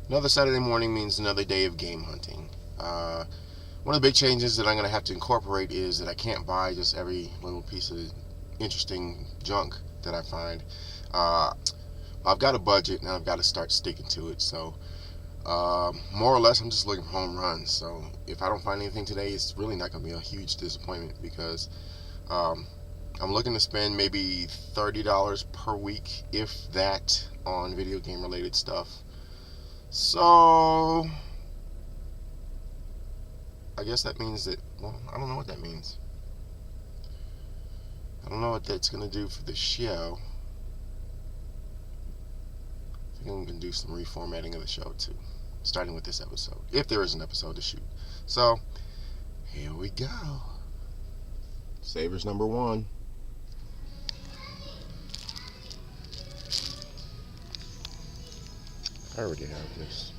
Another Saturday morning means another day of game hunting. One of the big changes that I'm going to have to incorporate is that I can't buy just every little piece of interesting junk that I find. Uh, I've got a budget and I've got to start sticking to it. So, more or less, I'm just looking for home runs. So, if I don't find anything today, it's really not going to be a huge disappointment because um, I'm looking to spend maybe $30 per week, if that, on video game related stuff. So, I guess that means that, well, I don't know what that means. I don't know what that's going to do for the show. I think I'm going to do some reformatting of the show too, starting with this episode, if there is an episode to shoot. So, here we go. Savers number one. I already have this.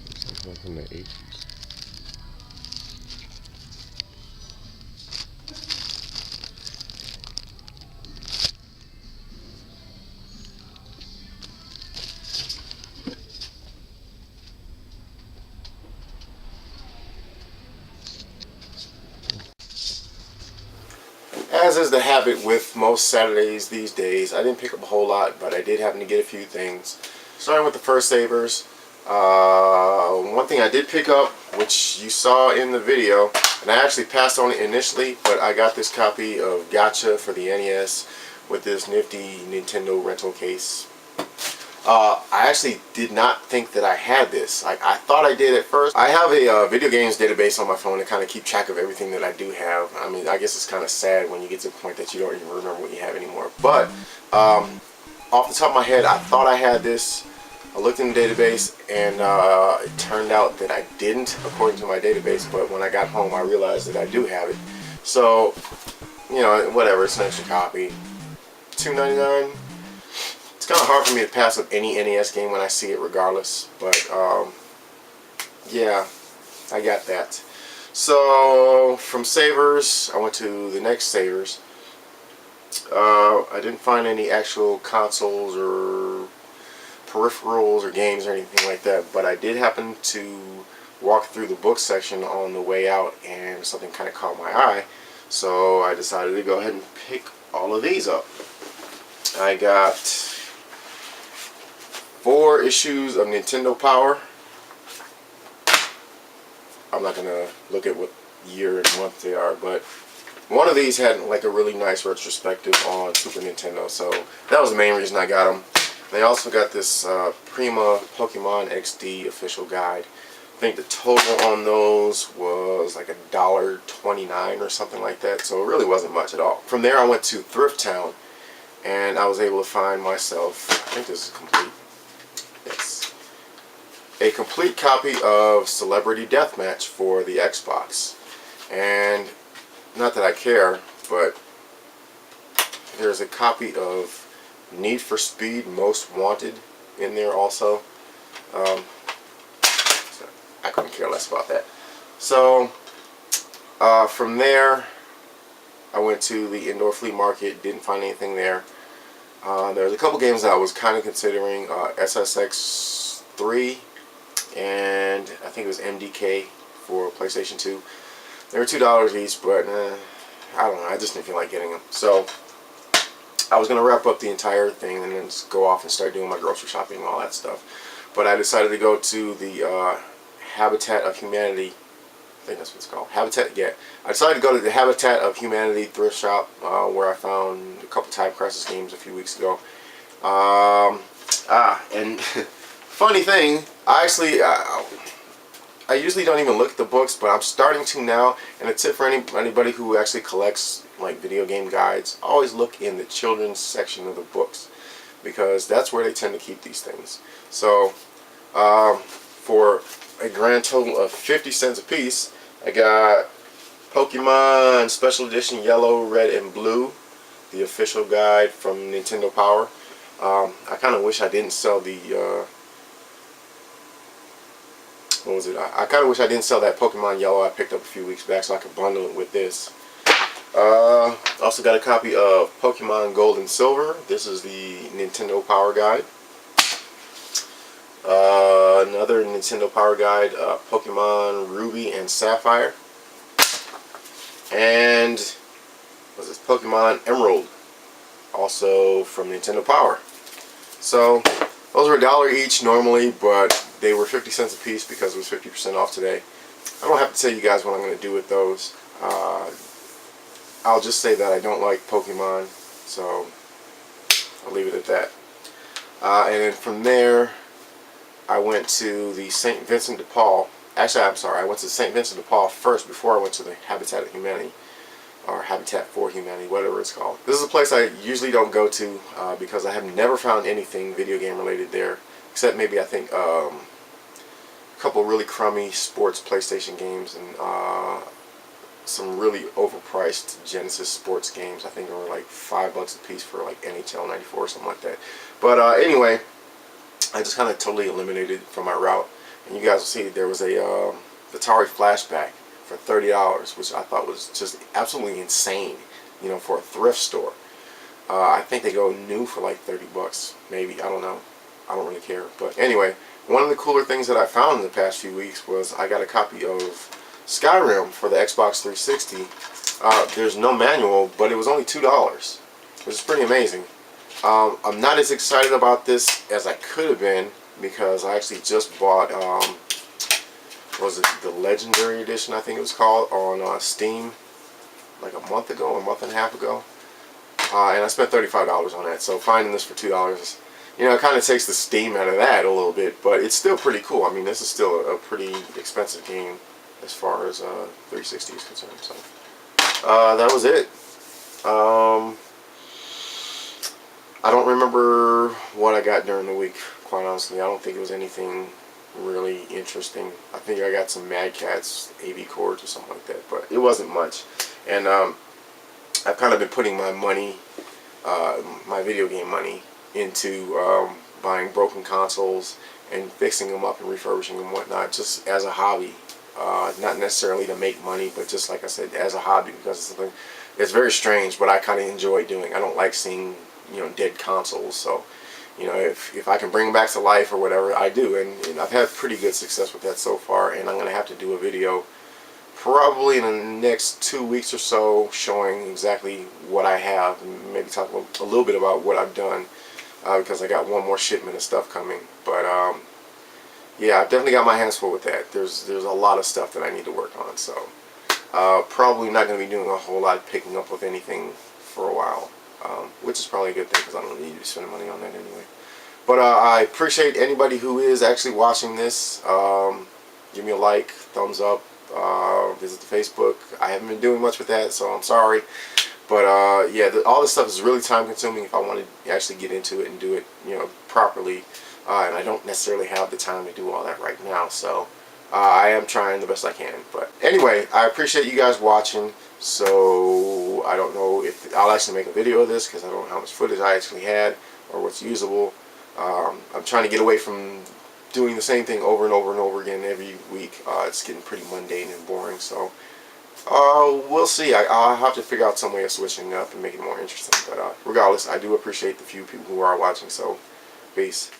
Looks like one from the 80s. As is the habit with most Saturdays these days, I didn't pick up a whole lot, but I did happen to get a few things. Starting with the first Savers, one thing I did pick up, which you saw in the video, and I actually passed on it initially, but I got this copy of Gotcha for the NES with this nifty Nintendo rental case. I actually did not think that I had this. I thought I did at first. I have a video games database on my phone to kind of keep track of everything that I do have. I mean, I guess it's kind of sad when you get to the point that you don't even remember what you have anymore. But off the top of my head, I thought I had this. I looked in the database, and it turned out that I didn't, according to my database. But when I got home, I realized that I do have it. So, you know, whatever. It's an extra copy. $2.99. It's kind of hard for me to pass up any NES game when I see it regardless, but yeah, I got that. So from Savers, I went to the next Savers. I didn't find any actual consoles or peripherals or games or anything like that, but I did happen to walk through the book section on the way out, and something kind of caught my eye, so I decided to go ahead and pick all of these up. I got 4 issues of Nintendo Power. I'm not going to look at what year and month they are, but one of these had like a really nice retrospective on Super Nintendo, so that was the main reason I got them. They also got this Prima Pokemon XD official guide. I think the total on those was like $1.29 or something like that, so it really wasn't much at all. From there I went to Thrift Town, and I was able to find myself, I think this is complete, yes, a complete copy of Celebrity Deathmatch for the Xbox. And not that I care, but there's a copy of Need for Speed Most Wanted in there also. So I couldn't care less about that. So from there I went to the indoor flea market, didn't find anything there. There's a couple games that I was kind of considering, SSX 3 and I think it was MDK for PlayStation 2. They were $2 each, but I don't know, I just didn't feel like getting them. So I was going to wrap up the entire thing and then just go off and start doing my grocery shopping and all that stuff. But I decided to go to the Habitat of Humanity, I think that's what it's called, Habitat, yeah. I decided to go to the Habitat of Humanity thrift shop, where I found a couple Time Crisis games a few weeks ago. And funny thing, I usually don't even look at the books, but I'm starting to now. And a tip for anybody who actually collects like video game guides, always look in the children's section of the books, because that's where they tend to keep these things. So for a grand total of 50 cents a piece, I got Pokemon Special Edition Yellow, Red, and Blue, the official guide from Nintendo Power. I kind of wish I didn't sell the what was it? I kind of wish I didn't sell that Pokemon Yellow I picked up a few weeks back, so I could bundle it with this. Also got a copy of Pokemon Gold and Silver. This is the Nintendo Power Guide. Another Nintendo Power Guide, Pokemon Ruby and Sapphire. And was this Pokemon Emerald, also from Nintendo Power. So those were $1 each normally, but they were 50 cents a piece because it was 50% off today. I don't have to tell you guys what I'm going to do with those. I'll just say that I don't like Pokemon, so I'll leave it at that. And then from there, I went to the St. Vincent de Paul. Actually, I'm sorry, I went to St. Vincent de Paul first before I went to the Habitat of Humanity, or Habitat for Humanity, whatever it's called. This is a place I usually don't go to because I have never found anything video game related there, except maybe I think a couple really crummy sports PlayStation games and some really overpriced Genesis sports games. I think they were like $5 a piece for like NHL 94 or something like that. But anyway, I just kind of totally eliminated from my route. And you guys will see there was a Atari Flashback for $30, which I thought was just absolutely insane, you know, for a thrift store. I think they go new for like $30, maybe. I don't know. I don't really care. But anyway, one of the cooler things that I found in the past few weeks was I got a copy of Skyrim for the Xbox 360. There's no manual, but it was only $2, which is pretty amazing. I'm not as excited about this as I could have been because I actually just bought, was it the Legendary Edition, I think it was called, on Steam like a month ago, a month and a half ago. And I spent $35 on that, so finding this for $2, you know, it kind of takes the steam out of that a little bit, but it's still pretty cool. I mean, this is still a pretty expensive game as far as 360 is concerned. So that was it. I don't remember what I got during the week, quite honestly. I don't think it was anything really interesting. I think I got some Mad Catz AV cords or something like that, but it wasn't much. And I've kind of been putting my money, my video game money, into buying broken consoles and fixing them up and refurbishing them and whatnot, just as a hobby. Not necessarily to make money, but just like I said, as a hobby, because it's something, it's very strange, but I kind of enjoy doing. I don't like seeing, you know, dead consoles, so, you know, if I can bring them back to life or whatever, I do, and I've had pretty good success with that so far, and I'm going to have to do a video probably in the next 2 weeks or so showing exactly what I have, and maybe talk a little bit about what I've done, because I got one more shipment of stuff coming. But yeah, I've definitely got my hands full with that. There's a lot of stuff that I need to work on, so probably not going to be doing a whole lot of picking up with anything for a while, which is probably a good thing because I don't need to be spending money on that anyway. But I appreciate anybody who is actually watching this. Give me a like, thumbs up, visit the Facebook. I haven't been doing much with that, so I'm sorry. But yeah, all this stuff is really time consuming if I want to actually get into it and do it, you know, properly. And I don't necessarily have the time to do all that right now, so I am trying the best I can. But anyway, I appreciate you guys watching. So I don't know if I'll actually make a video of this because I don't know how much footage I actually had or what's usable. I'm trying to get away from doing the same thing over and over and over again every week. It's getting pretty mundane and boring, so we'll see. I'll have to figure out some way of switching up and making it more interesting. But regardless, I do appreciate the few people who are watching, so peace.